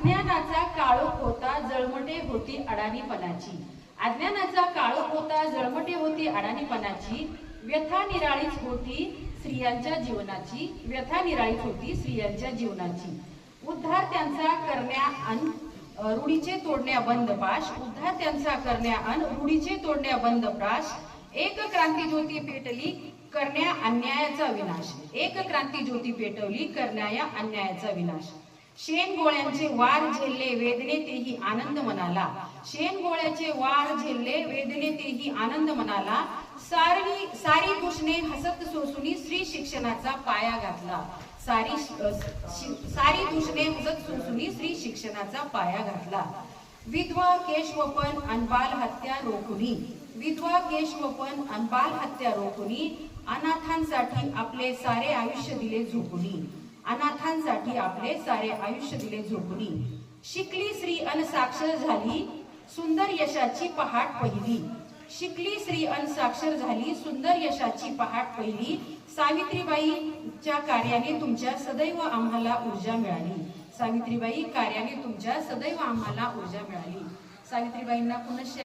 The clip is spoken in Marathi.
अज्ञानाचा काळोख होता, जळमटे होती अडाणीपणाची. अज्ञानाचा काळोख होता, जळमटे होती अडाणीपणाची. व्यथा निराळीच होती स्त्रियांच्या जीवनाची. व्यथा निराळीच होती स्त्रियांच्या जीवनाची. उद्धार त्यांचा करण्या अन रूढीचे तोडण्या बंद पाश. उद्धार त्यांचा करण्या अन रूढीचे तोडण्या बंद पाश. एक क्रांती ज्योती पेटली करण्या अन्यायाचा विनाश. एक क्रांती ज्योती पेटवली करण्या अन्यायाचा विनाश. शेण गोळ्यांचे वार झेलले वेदने तेही आनंद मनाला. शेण गोळ्याचे वार झेलले वेदने तेही आनंद मनाला. सारी दुष्णे हसत सोसुनी स्त्री शिक्षणाचा पाया घातला. सारी दुष्णे हसत सोसुनी स्त्री शिक्षणाचा पाया घातला. विधवा केशवपन अन बाल हत्या रोखुनी. विधवा केशवपन अन बाल हत्या रोखुनी. अनाथांसाठी आपले सारे आयुष्य दिले झोपुनी. अनाथांसाठी आपले सारे आयुष्य दिले झोपुनी. शिकली स्त्री अन साक्षर झाली सुंदर यशाची पहाट पहिली. शिकली स्त्री अन साक्षर झाली सुंदर यशाची पहाट पहिली. सावित्रीबाईच्या कार्याने तुमच्या सदैव आम्हाला ऊर्जा मिळाली. सावित्रीबाई कार्याने तुमच्या सदैव आम्हाला ऊर्जा मिळाली. सावित्रीबाईंना पुनश्च